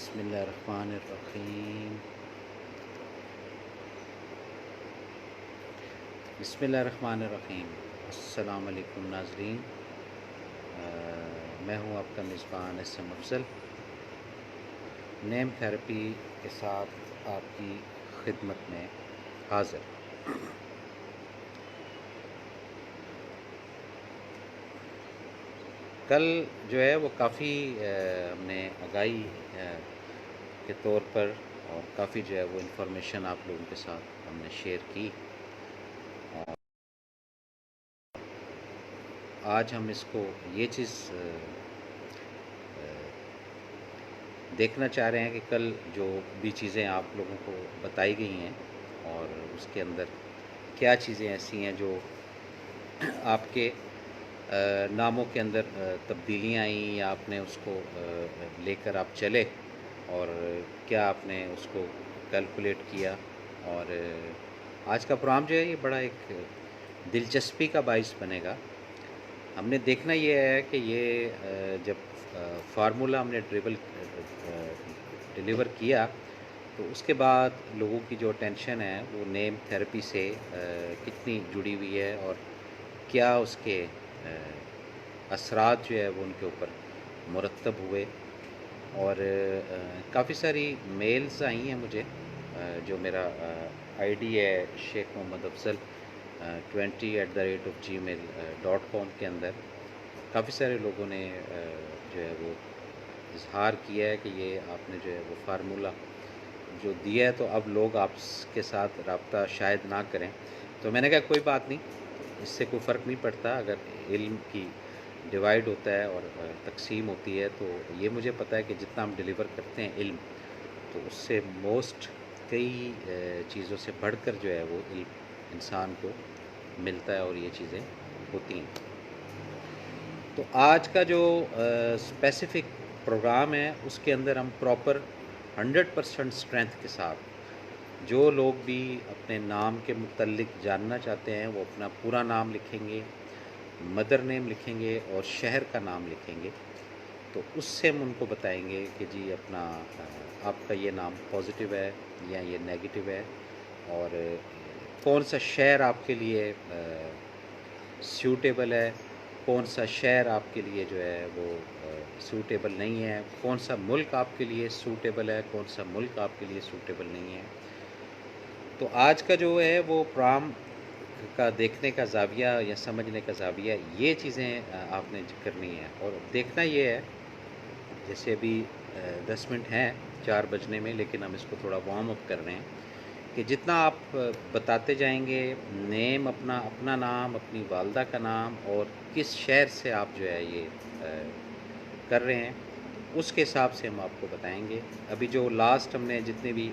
بسم اللہ الرحمن الرحیم بسم اللہ الرحمن الرحیم السلام علیکم ناظرین، میں ہوں آپ کا میزبان اسم افضل، نیم تھراپی کے ساتھ آپ کی خدمت میں حاضر۔ کل جو ہے وہ کافی ہم نے آگاہی کے طور پر اور کافی جو ہے وہ انفارمیشن آپ لوگوں کے ساتھ ہم نے شیئر کی۔ آج ہم اس کو یہ چیز دیکھنا چاہ رہے ہیں کہ کل جو بھی چیزیں آپ لوگوں کو بتائی گئی ہیں اور اس کے اندر کیا چیزیں ایسی ہیں جو آپ کے ناموں کے اندر تبدیلیاں آئیں یا آپ نے اس کو لے کر آپ چلے، اور کیا آپ نے اس کو کیلکولیٹ کیا۔ اور آج کا پروگرام جو ہے یہ بڑا ایک دلچسپی کا باعث بنے گا۔ ہم نے دیکھنا یہ ہے کہ یہ جب فارمولا ہم نے ڈلیور کیا تو اس کے بعد لوگوں کی جو ٹینشن ہے وہ نیم تھراپی سے کتنی جڑی ہوئی ہے اور کیا اس کے اثرات جو ہے وہ ان کے اوپر مرتب ہوئے۔ اور کافی ساری میلز آئی ہیں مجھے، جو میرا آئی ڈی ہے شیخ محمد افضل 20@gmail.com کے اندر کافی سارے لوگوں نے جو ہے وہ اظہار کیا ہے کہ یہ آپ نے جو ہے وہ فارمولا جو دیا ہے تو اب لوگ آپ کے ساتھ رابطہ شاید نہ کریں۔ تو میں نے کہا کوئی بات نہیں، اس سے کوئی فرق نہیں پڑتا۔ اگر علم کی ڈیوائڈ ہوتا ہے اور تقسیم ہوتی ہے تو یہ مجھے پتہ ہے کہ جتنا ہم ڈیلیور کرتے ہیں علم، تو اس سے موسٹ کئی چیزوں سے بڑھ کر جو ہے وہ علم انسان کو ملتا ہے اور یہ چیزیں ہوتی ہیں۔ تو آج کا جو اسپیسیفک پروگرام ہے اس کے اندر ہم پراپر 100% اسٹرینتھ کے ساتھ جو لوگ بھی اپنے نام کے متعلق جاننا چاہتے ہیں وہ اپنا پورا نام لکھیں گے، مدر نیم لکھیں گے اور شہر کا نام لکھیں گے، تو اس سے ہم ان کو بتائیں گے کہ جی اپنا آپ کا یہ نام پازیٹیو ہے یا یہ نیگیٹو ہے، اور کون سا شہر آپ کے لیے سیوٹیبل ہے، کون سا شہر آپ کے لیے جو ہے وہ سوٹیبل نہیں ہے، کون سا ملک آپ کے لیے سوٹیبل ہے، کون سا ملک آپ کے لیے سوٹیبل نہیں ہے۔ تو آج کا جو ہے وہ پروگرام کا دیکھنے کا زاویہ یا سمجھنے کا زاویہ یہ چیزیں آپ نے کرنی ہے، اور دیکھنا یہ ہے جیسے ابھی 10 منٹ ہیں 4 بجنے میں، لیکن ہم اس کو تھوڑا وارم اپ کر رہے ہیں کہ جتنا آپ بتاتے جائیں گے نیم، اپنا نام، اپنی والدہ کا نام اور کس شہر سے آپ جو ہے یہ کر رہے ہیں، اس کے حساب سے ہم آپ کو بتائیں گے۔ ابھی جو لاسٹ ہم نے جتنے بھی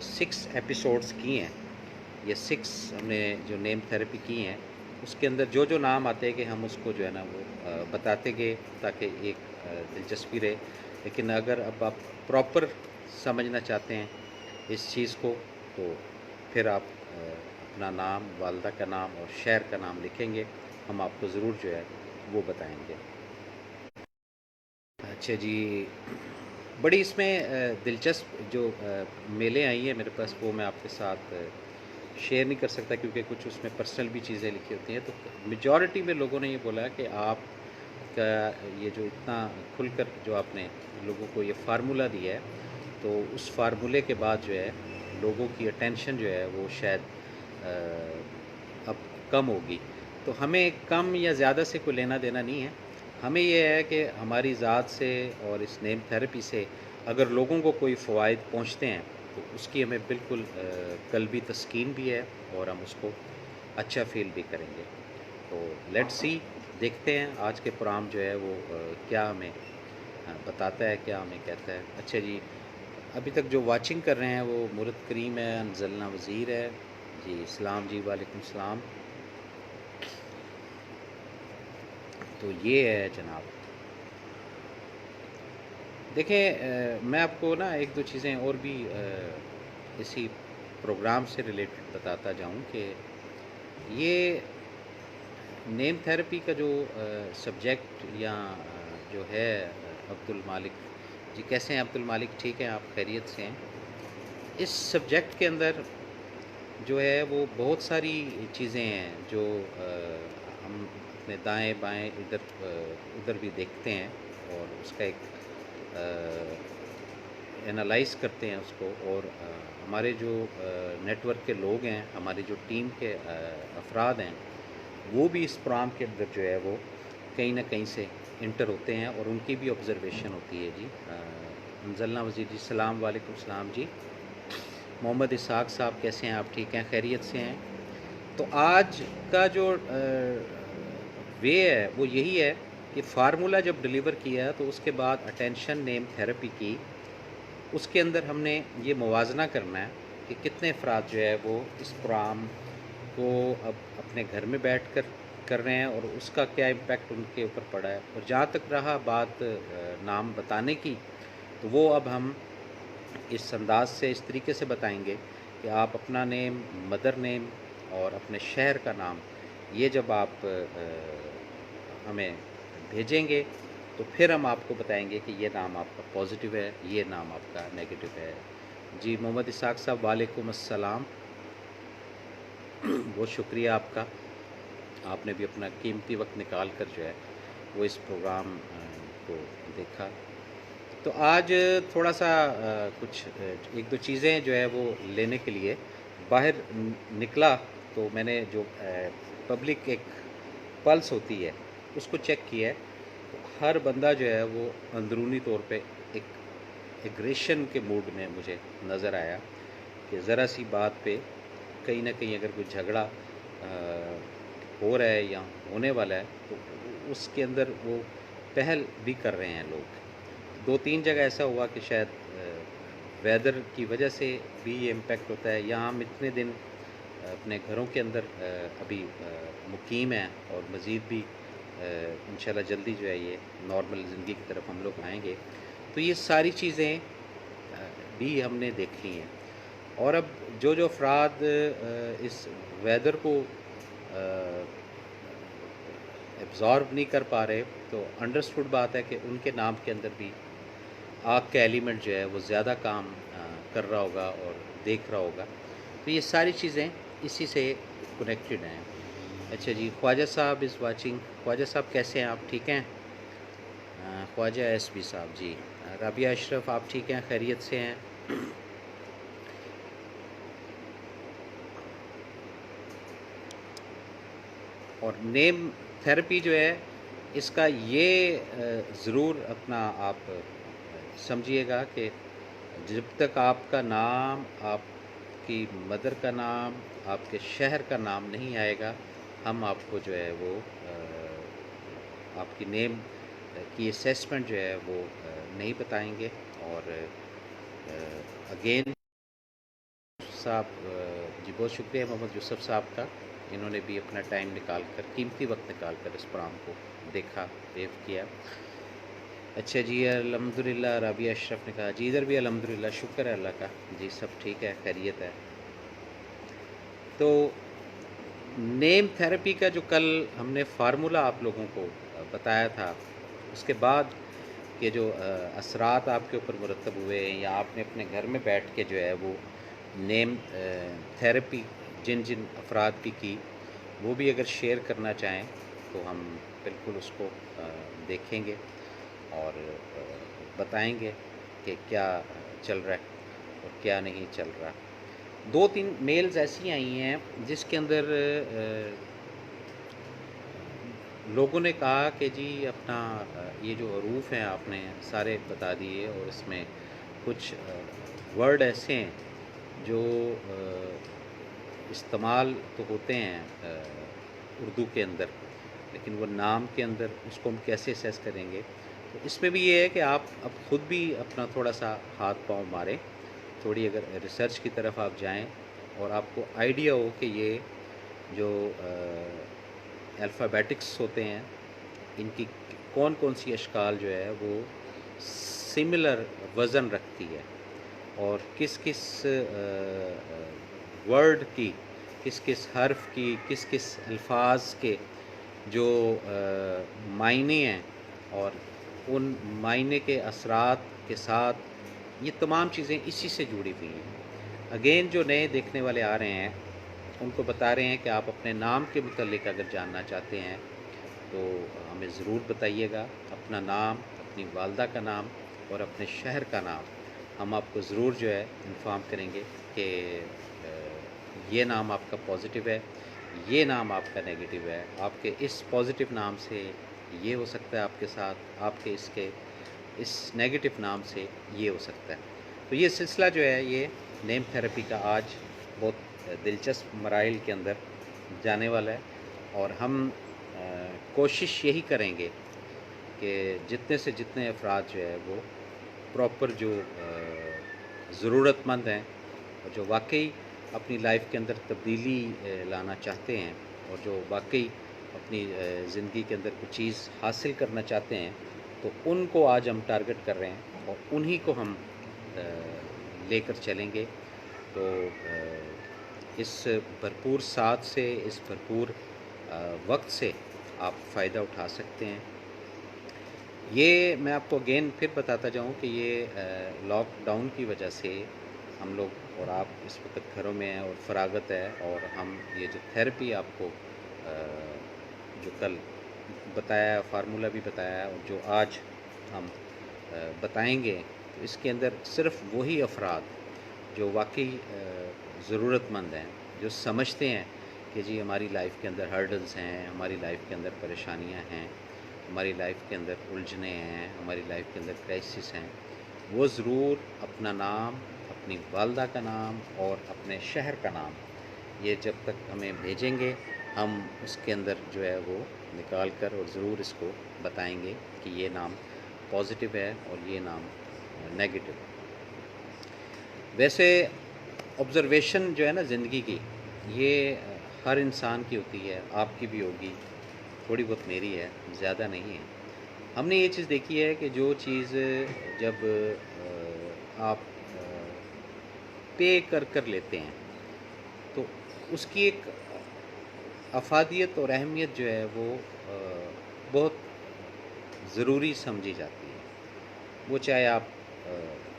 6 ایپیسوڈز کی ہیں، یہ 6 ہم نے جو نیم تھراپی کی ہیں، اس کے اندر جو جو نام آتے ہیں کہ ہم اس کو جو ہے نا وہ بتاتے گئے تاکہ ایک دلچسپی رہے۔ لیکن اگر اب آپ پراپر سمجھنا چاہتے ہیں اس چیز کو تو پھر آپ اپنا نام، والدہ کا نام اور شہر کا نام لکھیں گے، ہم آپ کو ضرور جو ہے وہ بتائیں گے۔ اچھا جی، بڑی اس میں دلچسپ جو میلیں آئی ہیں میرے پاس وہ میں آپ کے ساتھ شیئر نہیں کر سکتا کیونکہ کچھ اس میں پرسنل بھی چیزیں لکھی ہوتی ہیں۔ تو میجورٹی میں لوگوں نے یہ بولا کہ آپ کا یہ جو اتنا کھل کر جو آپ نے لوگوں کو یہ فارمولا دیا ہے، تو اس فارمولے کے بعد جو ہے لوگوں کی اٹینشن جو ہے وہ شاید اب کم ہوگی۔ تو ہمیں کم یا زیادہ سے کوئی لینا دینا نہیں ہے، ہمیں یہ ہے کہ ہماری ذات سے اور اس نیم تھراپی سے اگر لوگوں کو کوئی فوائد پہنچتے ہیں تو اس کی ہمیں بالکل قلبی تسکین بھی ہے اور ہم اس کو اچھا فیل بھی کریں گے۔ تو لیٹ سی، دیکھتے ہیں آج کے پروگرام جو ہے وہ کیا ہمیں بتاتا ہے، کیا ہمیں کہتا ہے۔ اچھا جی، ابھی تک جو واچنگ کر رہے ہیں وہ مورد کریم ہے، انزلنا وزیر ہے جی، اسلام جی، وعلیکم السلام۔ تو یہ ہے جناب، دیکھیں میں آپ کو نا ایک دو چیزیں اور بھی اسی پروگرام سے ریلیٹڈ بتاتا جاؤں کہ یہ نیم تھراپی کا جو سبجیکٹ یا جو ہے عبد المالک جی کیسے ہیں عبد المالک؟ ٹھیک ہیں آپ؟ خیریت سے ہیں؟ اس سبجیکٹ کے اندر جو ہے وہ بہت ساری چیزیں ہیں جو ہم اپنے دائیں بائیں ادھر بھی دیکھتے ہیں اور اس کا ایک انالائز کرتے ہیں اس کو، اور ہمارے جو نیٹ ورک کے لوگ ہیں، ہماری جو ٹیم کے افراد ہیں، وہ بھی اس پروگرام کے اندر جو ہے وہ کہیں نہ کہیں سے انٹر ہوتے ہیں اور ان کی بھی آبزرویشن ہوتی ہے۔ جی انزلنا وزیر جی، السلام علیکم۔ السلام جی۔ محمد اسحاق صاحب کیسے ہیں آپ؟ ٹھیک ہیں؟ خیریت سے ہیں؟ تو آج کا جو وے ہے وہ یہی ہے کہ فارمولا جب ڈلیور کیا تو اس کے بعد اٹینشن نیم تھیراپی کی، اس کے اندر ہم نے یہ موازنہ کرنا ہے کہ کتنے افراد جو ہے وہ اس پروگرام کو اب اپنے گھر میں بیٹھ کر رہے ہیں اور اس کا کیا امپیکٹ ان کے اوپر پڑا ہے۔ اور جہاں تک رہا بات نام بتانے کی، تو وہ اب ہم اس انداز سے اس طریقے سے بتائیں گے کہ آپ اپنا نیم، مدر نیم اور اپنے شہر کا نام، یہ جب آپ ہمیں بھیجیں گے تو پھر ہم آپ کو بتائیں گے کہ یہ نام آپ کا پازیٹیو ہے، یہ نام آپ کا نیگیٹو ہے۔ جی محمد اسحاق صاحب وعلیکم السلام، بہت شکریہ آپ کا، آپ نے بھی اپنا قیمتی وقت نکال کر جو ہے وہ اس پروگرام کو دیکھا۔ تو آج تھوڑا سا کچھ ایک دو چیزیں جو ہے وہ لینے کے لیے باہر نکلا، تو میں نے جو پبلک ایک پلس ہوتی ہے اس کو چیک کیا ہے، تو ہر بندہ جو ہے وہ اندرونی طور پہ ایک ایگریشن کے موڈ میں مجھے نظر آیا کہ ذرا سی بات پہ کہیں نہ کہیں اگر کوئی جھگڑا ہو رہا ہے یا ہونے والا ہے تو اس کے اندر وہ پہل بھی کر رہے ہیں لوگ۔ دو تین جگہ ایسا ہوا کہ شاید ویدر کی وجہ سے بھی یہ امپیکٹ ہوتا ہے، یا ہم اتنے دن اپنے گھروں کے اندر ابھی مقیم ہیں اور مزید بھی انشاءاللہ جلدی جو ہے یہ نارمل زندگی کی طرف ہم لوگ آئیں گے، تو یہ ساری چیزیں بھی ہم نے دیکھ لی ہیں۔ اور اب جو افراد اس ویدر کو ایبزارو نہیں کر پا رہے، تو انڈرسٹوڈ بات ہے کہ ان کے نام کے اندر بھی آگ کا ایلیمنٹ جو ہے وہ زیادہ کام کر رہا ہوگا اور دیکھ رہا ہوگا، تو یہ ساری چیزیں اسی سے کنیکٹڈ ہیں۔ اچھا جی، خواجہ صاحب از واچنگ۔ خواجہ صاحب کیسے ہیں آپ؟ ٹھیک ہیں؟ خواجہ ایس بی صاحب جی، رابعہ اشرف آپ ٹھیک ہیں؟ خیریت سے ہیں؟ اور نیم تھیراپی جو ہے اس کا یہ ضرور اپنا آپ سمجھیے گا کہ جب تک آپ کا نام، آپ کی مدر کا نام، آپ کے شہر کا نام نہیں آئے گا، ہم آپ کو جو ہے وہ آپ کی نیم کی اسیسمنٹ جو ہے وہ نہیں بتائیں گے۔ اور اگین صاحب جی بہت شکریہ محمد یوسف صاحب کا، انہوں نے بھی اپنا ٹائم نکال کر، قیمتی وقت نکال کر اس پروگرام کو دیکھا، ویو کیا۔ اچھا جی، الحمدللہ رابعہ اشرف نے کہا جی ادھر بھی الحمدللہ، شکر ہے اللہ کا، جی سب ٹھیک ہے، خیریت ہے۔ تو نیم تھیراپی کا جو کل ہم نے فارمولا آپ لوگوں کو بتایا تھا، اس کے بعد کہ جو اثرات آپ کے اوپر مرتب ہوئے ہیں، یا آپ نے اپنے گھر میں بیٹھ کے جو ہے وہ نیم تھیراپی جن افراد کی وہ بھی اگر شیئر کرنا چاہیں تو ہم بالکل اس کو دیکھیں گے اور بتائیں گے کہ کیا چل رہا ہے اور کیا نہیں چل رہا۔ دو تین میلز ایسی آئی ہیں جس کے اندر لوگوں نے کہا کہ جی اپنا یہ جو حروف ہیں آپ نے سارے بتا دیے، اور اس میں کچھ ورڈ ایسے ہیں جو استعمال تو ہوتے ہیں اردو کے اندر، لیکن وہ نام کے اندر اس کو ہم کیسے اسیس کریں گے؟ تو اس میں بھی یہ ہے کہ آپ اب خود بھی اپنا تھوڑا سا ہاتھ پاؤں ماریں، تھوڑی اگر ریسرچ کی طرف آپ جائیں اور آپ کو آئیڈیا ہو کہ یہ جو الفابیٹکس ہوتے ہیں ان کی کون کون سی اشکال جو ہے وہ سملر وزن رکھتی ہے، اور کس کس ورڈ کی، کس کس حرف کی، کس کس الفاظ کے جو معنی ہیں اور ان معنی کے اثرات کے ساتھ، یہ تمام چیزیں اسی سے جڑی ہوئی ہیں۔ اگین جو نئے دیکھنے والے آ رہے ہیں ان کو بتا رہے ہیں کہ آپ اپنے نام کے متعلق اگر جاننا چاہتے ہیں تو ہمیں ضرور بتائیے گا، اپنا نام، اپنی والدہ کا نام اور اپنے شہر کا نام ہم آپ کو ضرور جو ہے انفارم کریں گے کہ یہ نام آپ کا پازیٹیو ہے، یہ نام آپ کا نیگیٹو ہے، آپ کے اس پازیٹیو نام سے یہ ہو سکتا ہے آپ کے ساتھ، آپ کے اس نیگیٹو نام سے یہ ہو سکتا ہے۔ تو یہ سلسلہ جو ہے یہ نیم تھیراپی کا آج بہت دلچسپ مراحل کے اندر جانے والا ہے، اور ہم کوشش یہی کریں گے کہ جتنے سے جتنے افراد جو ہے وہ پراپر جو ضرورت مند ہیں اور جو واقعی اپنی لائف کے اندر تبدیلی لانا چاہتے ہیں اور جو واقعی اپنی زندگی کے اندر کچھ چیز حاصل کرنا چاہتے ہیں، تو ان کو آج ہم ٹارگٹ کر رہے ہیں اور انہی کو ہم لے کر چلیں گے۔ تو اس بھرپور ساتھ سے، اس بھرپور وقت سے آپ فائدہ اٹھا سکتے ہیں۔ یہ میں آپ کو اگین پھر بتاتا جاؤں کہ یہ لاک ڈاؤن کی وجہ سے ہم لوگ اور آپ اس وقت گھروں میں ہیں اور فراغت ہے، اور ہم یہ جو تھیراپی آپ کو جو کل بتایا، فارمولہ بھی بتایا اور جو آج ہم بتائیں گے، تو اس کے اندر صرف وہی افراد جو واقعی ضرورت مند ہیں، جو سمجھتے ہیں کہ جی ہماری لائف کے اندر ہرڈلز ہیں، ہماری لائف کے اندر پریشانیاں ہیں، ہماری لائف کے اندر الجھنیں ہیں، ہماری لائف کے اندر کرائسس ہیں، وہ ضرور اپنا نام، اپنی والدہ کا نام اور اپنے شہر کا نام یہ جب تک ہمیں بھیجیں گے، ہم اس کے اندر جو ہے وہ نکال کر اور ضرور اس کو بتائیں گے کہ یہ نام پازیٹیو ہے اور یہ نام نیگیٹو ہے۔ ویسے آبزرویشن جو ہے نا زندگی کی، یہ ہر انسان کی ہوتی ہے، آپ کی بھی ہوگی، تھوڑی بہت میری ہے، زیادہ نہیں ہے۔ ہم نے یہ چیز دیکھی ہے کہ جو چیز جب آپ پے کر لیتے ہیں تو اس کی ایک افادیت اور اہمیت جو ہے وہ بہت ضروری سمجھی جاتی ہے۔ وہ چاہے آپ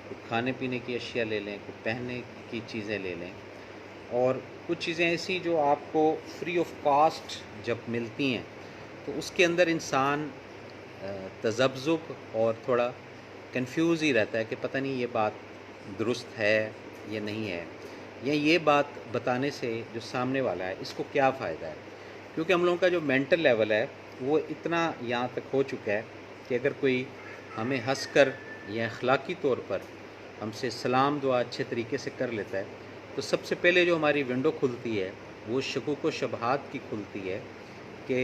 کچھ کھانے پینے کی اشیاء لے لیں، کچھ پہننے کی چیزیں لے لیں، اور کچھ چیزیں ایسی جو آپ کو فری آف کاسٹ جب ملتی ہیں تو اس کے اندر انسان تذبذب اور تھوڑا کنفیوز ہی رہتا ہے کہ پتہ نہیں یہ بات درست ہے یا نہیں ہے، یا یہ بات بتانے سے جو سامنے والا ہے اس کو کیا فائدہ ہے۔ کیونکہ ہم لوگوں کا جو مینٹل لیول ہے وہ اتنا یہاں تک ہو چکا ہے کہ اگر کوئی ہمیں ہنس کر یا اخلاقی طور پر ہم سے سلام دعا اچھے طریقے سے کر لیتا ہے تو سب سے پہلے جو ہماری ونڈو کھلتی ہے وہ شکوک و شبہات کی کھلتی ہے کہ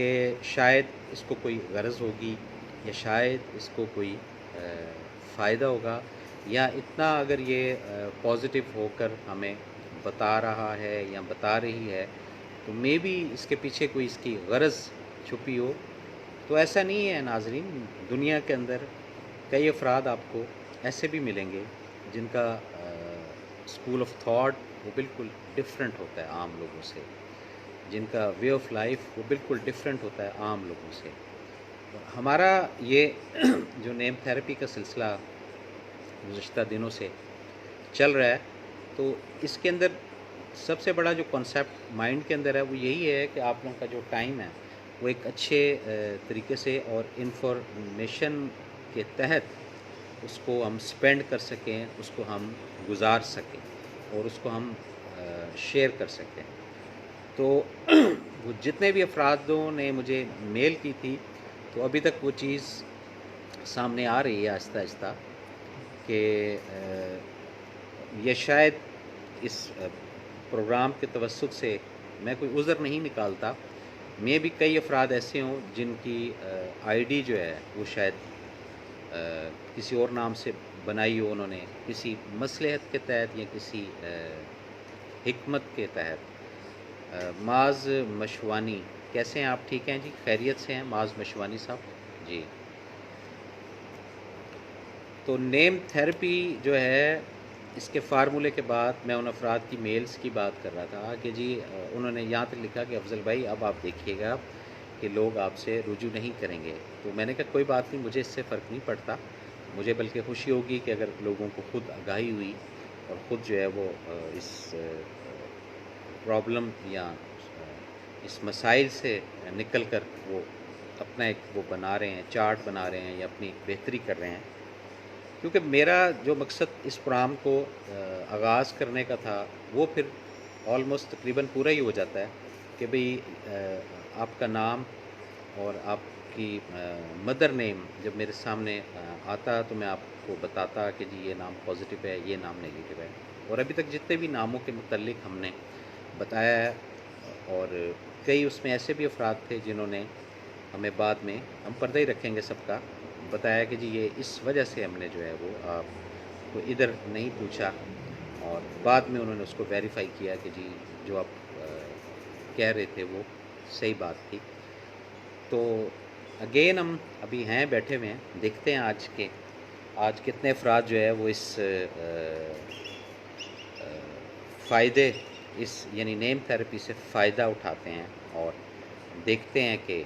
شاید اس کو کوئی غرض ہوگی، یا شاید اس کو کوئی فائدہ ہوگا، یا اتنا اگر یہ پازیٹیو ہو کر ہمیں بتا رہا ہے یا بتا رہی ہے تو مے بی اس کے پیچھے کوئی اس کی غرض چھپی ہو۔ تو ایسا نہیں ہے ناظرین، دنیا کے اندر کئی افراد آپ کو ایسے بھی ملیں گے جن کا اسکول آف تھاٹ وہ بالکل ڈفرینٹ ہوتا ہے عام لوگوں سے، جن کا وے آف لائف وہ بالکل ڈفرینٹ ہوتا ہے عام لوگوں سے۔ ہمارا یہ جو نیم تھیراپی کا سلسلہ گزشتہ دنوں سے چل رہا ہے، تو اس کے اندر سب سے بڑا جو کانسیپٹ مائنڈ کے اندر ہے وہ یہی ہے کہ آپ لوگوں کا جو ٹائم ہے وہ ایک اچھے طریقے سے اور انفارمیشن کے تحت اس کو ہم سپینڈ کر سکیں، اس کو ہم گزار سکیں اور اس کو ہم شیئر کر سکیں۔ تو وہ جتنے بھی افرادوں نے مجھے میل کی تھی تو ابھی تک وہ چیز سامنے آ رہی ہے آہستہ آہستہ کہ یہ شاید اس پروگرام کے توسط سے میں کوئی عذر نہیں نکالتا، میں بھی کئی افراد ایسے ہوں جن کی آئی ڈی جو ہے وہ شاید کسی اور نام سے بنائی ہو، انہوں نے کسی مصلحت کے تحت یا کسی حکمت کے تحت۔ معاذ مشوانی، کیسے ہیں آپ؟ ٹھیک ہیں جی، خیریت سے ہیں معاذ مشوانی صاحب جی۔ تو نیم تھیراپی جو ہے اس کے فارمولے کے بعد میں ان افراد کی میلز کی بات کر رہا تھا کہ جی انہوں نے یہاں تک لکھا کہ افضل بھائی اب آپ دیکھیے گا کہ لوگ آپ سے رجوع نہیں کریں گے۔ تو میں نے کہا کوئی بات نہیں، مجھے اس سے فرق نہیں پڑتا، مجھے بلکہ خوشی ہوگی کہ اگر لوگوں کو خود آگاہی ہوئی اور خود جو ہے وہ اس پرابلم یا اس مسائل سے نکل کر وہ اپنا ایک وہ بنا رہے ہیں، چارٹ بنا رہے ہیں یا اپنی بہتری کر رہے ہیں. کیونکہ میرا جو مقصد اس پروگرام کو آغاز کرنے کا تھا وہ پھر آلموسٹ تقریباً پورا ہی ہو جاتا ہے کہ بھئی آپ کا نام اور آپ کی مدر نیم جب میرے سامنے آتا تو میں آپ کو بتاتا کہ جی یہ نام پازیٹیو ہے، یہ نام نگیٹو ہے. اور ابھی تک جتنے بھی ناموں کے متعلق ہم نے بتایا ہے، اور کئی اس میں ایسے بھی افراد تھے جنہوں نے ہمیں بعد میں، ہم پردہ ہی رکھیں گے سب کا، بتایا کہ جی یہ اس وجہ سے ہم نے جو ہے وہ آپ کو ادھر نہیں پوچھا، اور بعد میں انہوں نے اس کو ویریفائی کیا کہ جی جو آپ کہہ رہے تھے وہ صحیح بات تھی. تو اگین ہم ابھی ہیں بیٹھے ہوئے ہیں، دیکھتے ہیں آج کتنے افراد جو ہے وہ اس فائدے یعنی نیم تھیراپی سے فائدہ اٹھاتے ہیں، اور دیکھتے ہیں کہ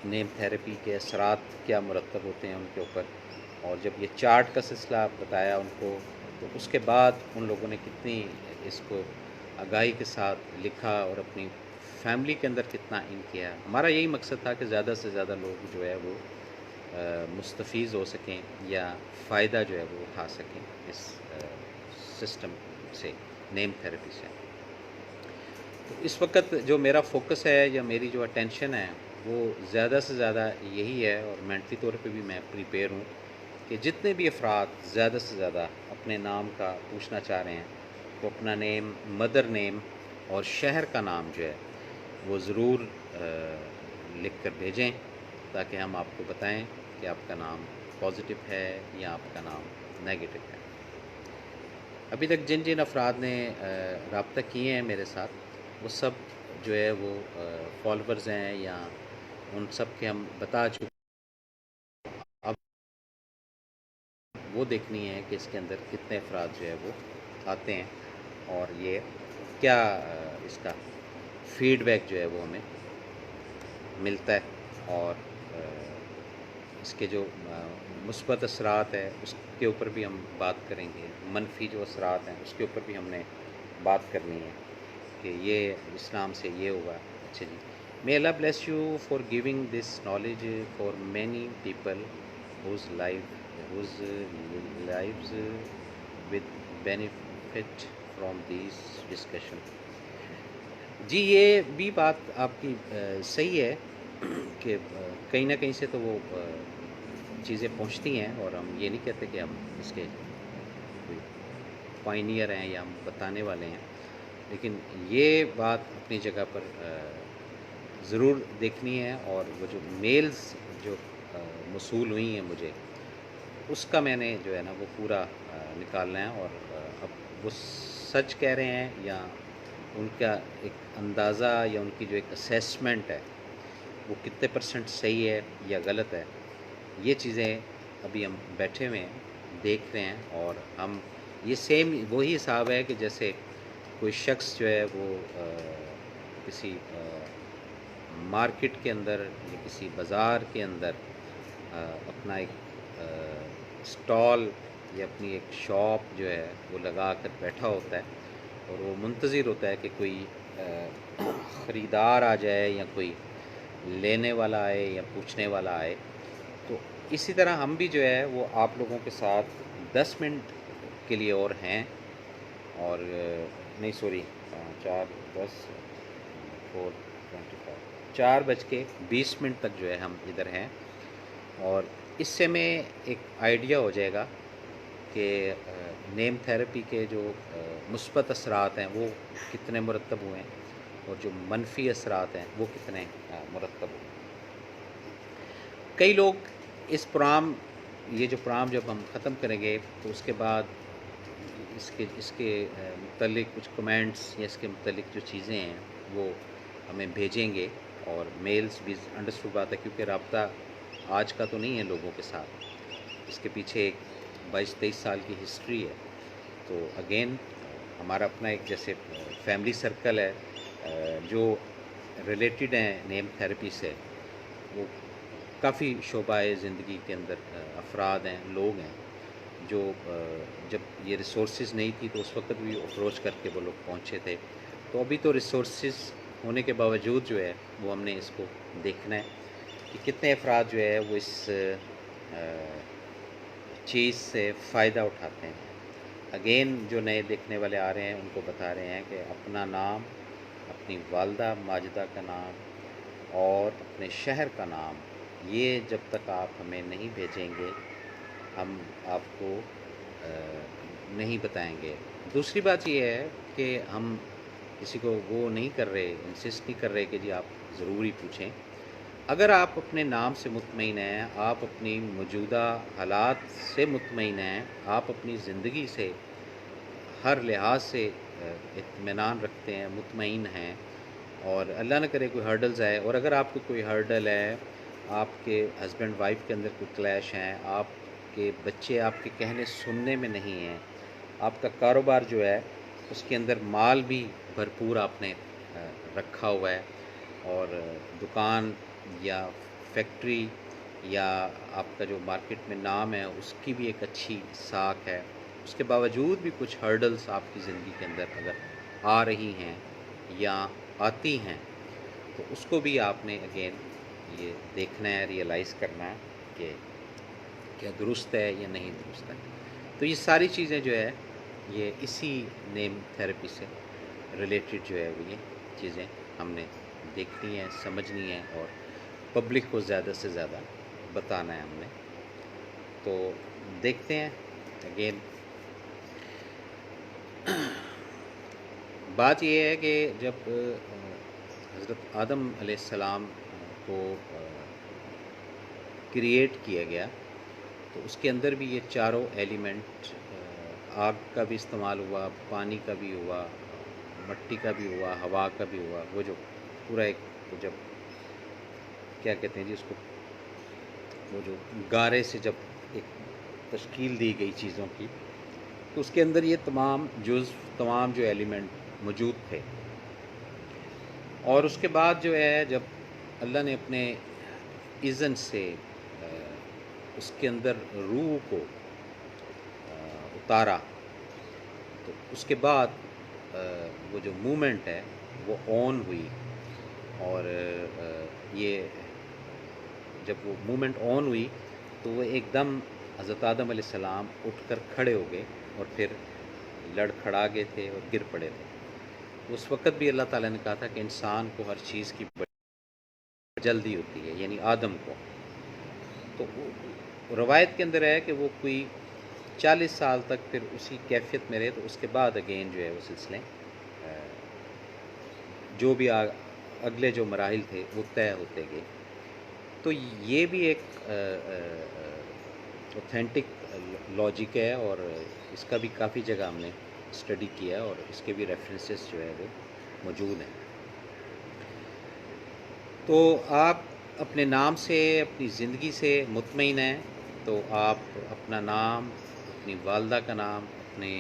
نیم تھیراپی کے اثرات کیا مرتب ہوتے ہیں ان کے اوپر. اور جب یہ چارٹ کا سلسلہ بتایا ان کو، تو اس کے بعد ان لوگوں نے کتنی اس کو آگاہی کے ساتھ لکھا اور اپنی فیملی کے اندر کتنا ان کیا. ہمارا یہی مقصد تھا کہ زیادہ سے زیادہ لوگ جو ہے وہ مستفیض ہو سکیں یا فائدہ جو ہے وہ اٹھا سکیں اس سسٹم سے، نیم تھیراپی سے. تو اس وقت جو میرا فوکس ہے یا میری جو اٹینشن ہے وہ زیادہ سے زیادہ یہی ہے، اور مینٹلی طور پہ بھی میں پریپیئر ہوں کہ جتنے بھی افراد زیادہ سے زیادہ اپنے نام کا پوچھنا چاہ رہے ہیں تو اپنا نیم، مدر نیم اور شہر کا نام جو ہے وہ ضرور لکھ کر بھیجیں، تاکہ ہم آپ کو بتائیں کہ آپ کا نام پازیٹیو ہے یا آپ کا نام نیگیٹو ہے. ابھی تک جن جن افراد نے رابطہ کیے ہیں میرے ساتھ، وہ سب جو ہے وہ فالوورز ہیں، یا ان سب کے ہم بتا چکے. اب وہ دیکھنی ہے کہ اس کے اندر کتنے افراد جو ہے وہ آتے ہیں، اور یہ کیا اس کا فیڈ بیک جو ہے وہ ہمیں ملتا ہے، اور اس کے جو مثبت اثرات ہے اس کے اوپر بھی ہم بات کریں گے. منفی جو اثرات ہیں اس کے اوپر بھی ہم نے بات کرنی ہے کہ یہ اسلام سے یہ ہوا. اچھا جی. May Allah bless you for giving this knowledge for many people whose lives with benefit from these discussion. جی یہ بھی بات آپ کی صحیح ہے کہ کہیں نہ کہیں سے تو وہ چیزیں پہنچتی ہیں، اور ہم یہ نہیں کہتے کہ ہم اس کے کوئی پائنیئر ہیں یا ہم بتانے والے ہیں، لیکن یہ بات اپنی جگہ پر ضرور دیکھنی ہے. اور وہ جو میلز جو موصول ہوئی ہیں مجھے، اس کا میں نے جو ہے نا وہ پورا نکالنا ہے، اور اب وہ سچ کہہ رہے ہیں یا ان کا ایک اندازہ یا ان کی جو ایک اسیسمنٹ ہے وہ کتنے % صحیح ہے یا غلط ہے. یہ چیزیں ابھی ہم بیٹھے ہوئے ہیں، دیکھ رہے ہیں. اور ہم یہ سیم وہی حساب ہے کہ جیسے کوئی شخص جو ہے وہ کسی مارکیٹ کے اندر یا کسی بازار کے اندر اپنا ایک اسٹال یا اپنی ایک شاپ جو ہے وہ لگا کر بیٹھا ہوتا ہے، اور وہ منتظر ہوتا ہے کہ کوئی خریدار آ جائے یا کوئی لینے والا آئے یا پوچھنے والا آئے. تو اسی طرح ہم بھی جو ہے وہ آپ لوگوں کے ساتھ 10 منٹ کے لیے اور ہیں، اور نہیں سوری 4:20 تک جو ہے ہم ادھر ہیں. اور اس سے میں ایک آئیڈیا ہو جائے گا کہ نیم تھیراپی کے جو مثبت اثرات ہیں وہ کتنے مرتب ہوئے ہیں، اور جو منفی اثرات ہیں وہ کتنے مرتب ہوئے. کئی لوگ یہ جو پروگرام جب ہم ختم کریں گے تو اس کے بعد اس کے متعلق کچھ کمنٹس یا اس کے متعلق جو چیزیں ہیں وہ ہمیں بھیجیں گے، اور میلز بھی انڈرسٹوڈ بات ہے، کیونکہ رابطہ آج کا تو نہیں ہے لوگوں کے ساتھ، اس کے پیچھے ایک 22-23 سال کی ہسٹری ہے. تو اگین ہمارا اپنا ایک جیسے فیملی سرکل ہے جو ریلیٹڈ ہیں نیم تھیراپی سے، وہ کافی شعبہ زندگی کے اندر افراد ہیں، لوگ ہیں جو جب یہ ریسورسز نہیں تھی تو اس وقت بھی اپروچ کر کے وہ لوگ پہنچے تھے. تو ابھی تو ریسورسز ہونے کے باوجود جو ہے وہ ہم نے اس کو دیکھنا ہے کہ کتنے افراد جو ہے وہ اس چیز سے فائدہ اٹھاتے ہیں. اگین جو نئے دیکھنے والے آ رہے ہیں ان کو بتا رہے ہیں کہ اپنا نام، اپنی والدہ ماجدہ کا نام اور اپنے شہر کا نام، یہ جب تک آپ ہمیں نہیں بھیجیں گے ہم آپ کو نہیں بتائیں گے. دوسری بات یہ ہے کہ ہم کسی کو وہ نہیں کر رہے، انسسٹ نہیں کر رہے کہ جی آپ ضروری پوچھیں. اگر آپ اپنے نام سے مطمئن ہیں، آپ اپنی موجودہ حالات سے مطمئن ہیں، آپ اپنی زندگی سے ہر لحاظ سے اطمینان رکھتے ہیں، مطمئن ہیں، اور اللہ نہ کرے کوئی ہرڈلز آئے، اور اگر آپ کو کوئی ہرڈل ہے، آپ کے ہسبینڈ وائف کے اندر کوئی کلیش ہیں، آپ کے بچے آپ کے کہنے سننے میں نہیں ہیں، آپ کا کاروبار جو ہے اس کے اندر مال بھی بھرپور آپ نے رکھا ہوا ہے، اور دکان یا فیکٹری یا آپ کا جو مارکیٹ میں نام ہے اس کی بھی ایک اچھی ساکھ ہے، اس کے باوجود بھی کچھ ہرڈلز آپ کی زندگی کے اندر اگر آ رہی ہیں یا آتی ہیں تو اس کو بھی آپ نے اگین یہ دیکھنا ہے، ریئلائز کرنا ہے کہ کیا درست ہے یا نہیں درست ہے. تو یہ ساری چیزیں جو ہے یہ اسی نیم تھیراپی سے ریلیٹڈ جو ہے وہ یہ چیزیں ہم نے دیکھنی ہیں، سمجھنی ہیں، اور پبلک کو زیادہ سے زیادہ بتانا ہے ہم نے. تو دیکھتے ہیں. اگین بات یہ ہے کہ جب حضرت آدم علیہ السلام کو کریٹ کیا گیا تو اس کے اندر بھی یہ چاروں ایلیمنٹ، آگ کا بھی استعمال ہوا، پانی کا بھی ہوا، مٹی کا بھی ہوا، ہوا کا بھی ہوا. وہ جو پورا ایک جب کیا کہتے ہیں جی اس کو، وہ جو گارے سے جب ایک تشکیل دی گئی چیزوں کی تو اس کے اندر یہ تمام تمام جو ایلیمنٹ موجود تھے. اور اس کے بعد جو ہے جب اللہ نے اپنے اذن سے اس کے اندر روح کو اتارا تو اس کے بعد وہ جو مومنٹ ہے وہ آن ہوئی، اور یہ جب وہ مومنٹ آن ہوئی تو وہ ایک دم حضرت آدم علیہ السلام اٹھ کر کھڑے ہو گئے اور پھر لڑکھڑا گئے تھے اور گر پڑے تھے. اس وقت بھی اللہ تعالیٰ نے کہا تھا کہ انسان کو ہر چیز کی جلدی ہوتی ہے، یعنی آدم کو. تو روایت کے اندر ہے کہ وہ کوئی 40 سال تک پھر اسی کیفیت میں رہے، تو اس کے بعد اگین جو ہے وہ سلسلے جو بھی اگلے جو مراحل تھے وہ طے ہوتے گئے. تو یہ بھی ایک اوتھینٹک لاجک ہے، اور اس کا بھی کافی جگہ ہم نے اسٹڈی کیا ہے، اور اس کے بھی ریفرنسز جو ہے وہ موجود ہیں. تو آپ اپنے نام سے، اپنی زندگی سے مطمئن ہیں تو آپ اپنا نام، اپنی والدہ کا نام، اپنے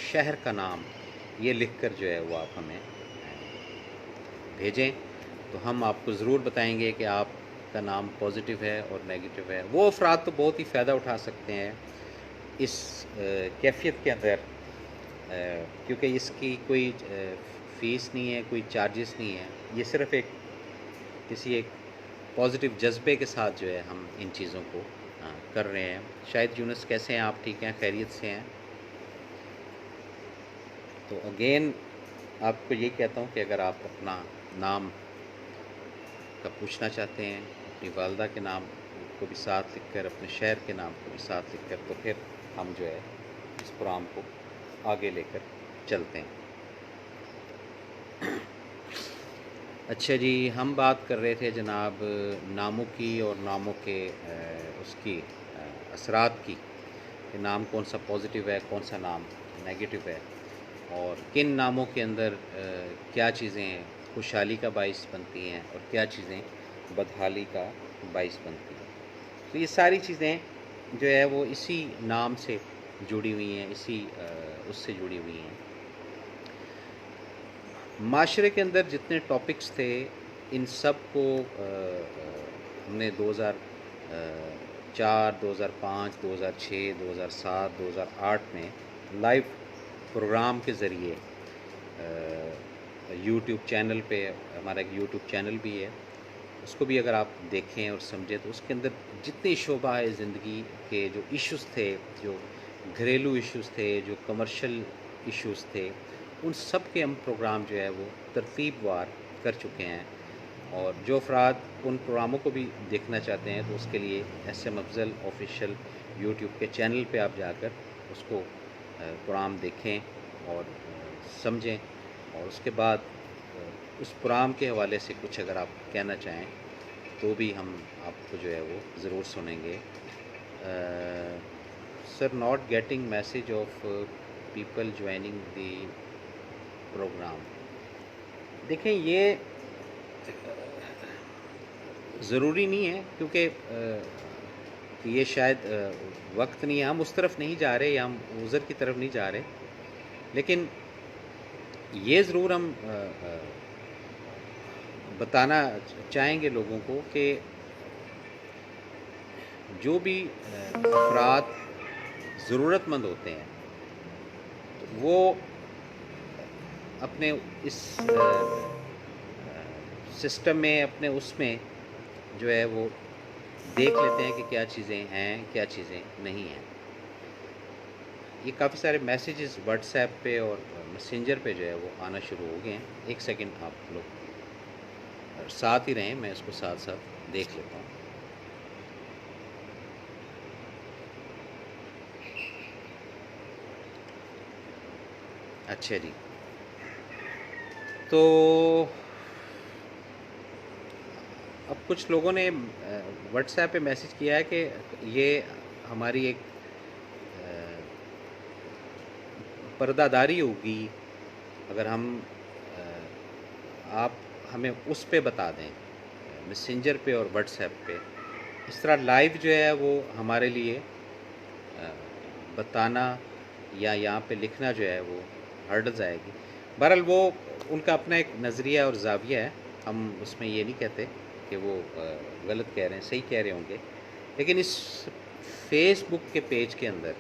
شہر کا نام یہ لکھ کر جو ہے وہ آپ ہمیں بھیجیں، تو ہم آپ کو ضرور بتائیں گے کہ آپ کا نام پازیٹیو ہے اور نیگیٹیو ہے. وہ افراد تو بہت ہی فائدہ اٹھا سکتے ہیں اس کیفیت کے اندر، کیونکہ اس کی کوئی فیس نہیں ہے، کوئی چارجز نہیں ہے. یہ صرف ایک کسی ایک پازیٹیو جذبے کے ساتھ جو ہے ہم ان چیزوں کو کر رہے ہیں. شاید یونس کیسے ہیں آپ؟ ٹھیک ہیں، خیریت سے ہیں؟ تو اگین آپ کو یہ کہتا ہوں کہ اگر آپ اپنا نام کا پوچھنا چاہتے ہیں، اپنی والدہ کے نام کو بھی ساتھ لکھ کر، اپنے شہر کے نام کو بھی ساتھ لکھ کر، تو پھر ہم جو ہے اس پروگرام کو آگے لے کر چلتے ہیں. اچھا جی، ہم بات کر رہے تھے جناب ناموں کی اور ناموں کے اس کی اثرات کی، کہ نام کون سا پازیٹیو ہے، کون سا نام نیگیٹیو ہے، اور کن ناموں کے اندر کیا چیزیں خوشحالی کا باعث بنتی ہیں اور کیا چیزیں بدحالی کا باعث بنتی ہیں. تو یہ ساری چیزیں جو ہے وہ اسی نام سے جڑی ہوئی ہیں، اسی اس سے جڑی ہوئی ہیں. معاشرے کے اندر جتنے ٹاپکس تھے ان سب کو ہم نے 2000 2004 2005 2006 2007 2008 میں لائیو پروگرام کے ذریعے یوٹیوب چینل پہ، ہمارا ایک یوٹیوب چینل بھی ہے، اس کو بھی اگر آپ دیکھیں اور سمجھیں تو اس کے اندر جتنے شعبہ ہے زندگی کے، جو ایشوز تھے، جو گھریلو ایشوز تھے، جو کمرشل ایشوز تھے، ان سب کے ہم پروگرام جو ہے وہ ترتیب وار کر چکے ہیں. اور جو افراد ان پروگراموں کو بھی دیکھنا چاہتے ہیں تو اس کے لیے ایس ایم افضل آفیشیل یوٹیوب کے چینل پہ آپ جا کر اس کو پروگرام دیکھیں اور سمجھیں، اور اس کے بعد اس پروگرام کے حوالے سے کچھ اگر آپ کہنا چاہیں تو بھی ہم آپ کو جو ہے وہ ضرور سنیں گے. Sir not getting message of people joining the program. دیکھیں یہ ضروری نہیں ہے، کیونکہ یہ شاید وقت نہیں ہے، ہم اس طرف نہیں جا رہے یا ہم عذر کی طرف نہیں جا رہے، لیکن یہ ضرور ہم بتانا چاہیں گے لوگوں کو کہ جو بھی افراد ضرورت مند ہوتے ہیں وہ اپنے اس سسٹم میں، اپنے اس میں جو ہے وہ دیکھ لیتے ہیں کہ کیا چیزیں ہیں، کیا چیزیں نہیں ہیں. یہ کافی سارے میسیجز واٹس ایپ پہ اور میسنجر پہ جو ہے وہ آنا شروع ہو گئے ہیں. ایک سیکنڈ آپ لوگ ساتھ ہی رہیں، میں اس کو ساتھ ساتھ دیکھ لیتا ہوں. اچھا جی، تو اب کچھ لوگوں نے واٹس ایپ پہ میسیج کیا ہے کہ یہ ہماری ایک پردہ داری ہوگی اگر ہم آپ ہمیں اس پہ بتا دیں، میسنجر پہ اور واٹس ایپ پہ. اس طرح لائیو جو ہے وہ ہمارے لیے بتانا یا یہاں پہ لکھنا جو ہے وہ ہرڈلز آئے گی. بہرحال وہ ان کا اپنا ایک نظریہ اور زاویہ ہے، ہم اس میں یہ نہیں کہتے کہ وہ غلط کہہ رہے ہیں، صحیح کہہ رہے ہوں گے. لیکن اس فیس بک کے پیج کے اندر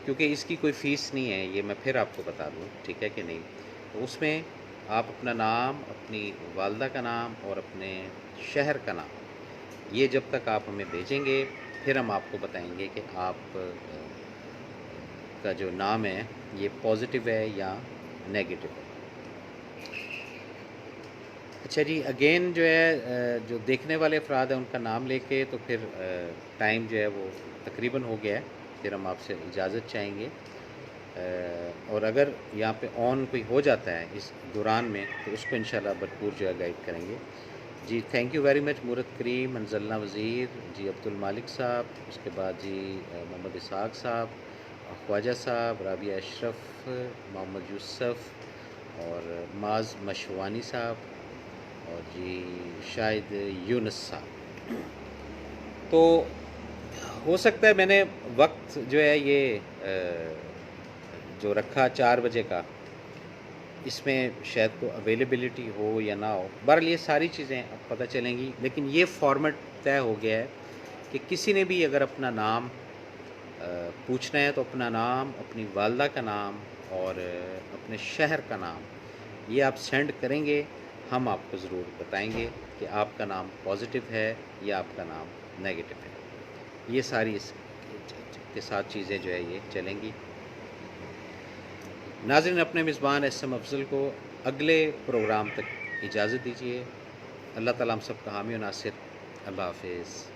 کیونکہ اس کی کوئی فیس نہیں ہے، یہ میں پھر آپ کو بتا دوں، ٹھیک ہے کہ نہیں، تو اس میں آپ اپنا نام، اپنی والدہ کا نام اور اپنے شہر کا نام، یہ جب تک آپ ہمیں بھیجیں گے پھر ہم آپ کو بتائیں گے کہ آپ کا جو نام ہے یہ پازیٹیو ہے یا نیگیٹو ہے. اچھا جی، اگین جو ہے جو دیکھنے والے افراد ہیں ان کا نام لے کے تو پھر ٹائم جو ہے وہ تقریباً ہو گیا ہے، پھر ہم آپ سے اجازت چاہیں گے. اور اگر یہاں پہ آن کوئی ہو جاتا ہے اس دوران میں تو اس کو انشاءاللہ بھرپور جو ہے گائیڈ کریں گے. جی تھینک یو ویری مچ مورت کریم، انزلنا وزیر جی، عبد المالک صاحب، اس کے بعد جی محمد اسحاق صاحب، خواجہ صاحب، رابعہ اشرف، محمد یوسف اور معاذ مشوانی صاحب اور جی شاہد یونس صاحب. تو ہو سکتا ہے میں نے وقت جو ہے یہ جو رکھا 4 بجے کا، اس میں شاید کو اویلیبلٹی ہو یا نہ ہو. بہرحال یہ ساری چیزیں اب پتہ چلیں گی، لیکن یہ فارمیٹ طے ہو گیا ہے کہ کسی نے بھی اگر اپنا نام پوچھنا ہے تو اپنا نام، اپنی والدہ کا نام اور اپنے شہر کا نام یہ آپ سینڈ کریں گے، ہم آپ کو ضرور بتائیں گے کہ آپ کا نام پازیٹیو ہے یا آپ کا نام نیگیٹو ہے. یہ ساری اس کے ساتھ چیزیں جو ہے یہ چلیں گی. ناظرین، اپنے میزبان ایس ایم افضل کو اگلے پروگرام تک اجازت دیجیے. اللہ تعالیٰ ہم سب کا حامی و ناصر. اللہ حافظ.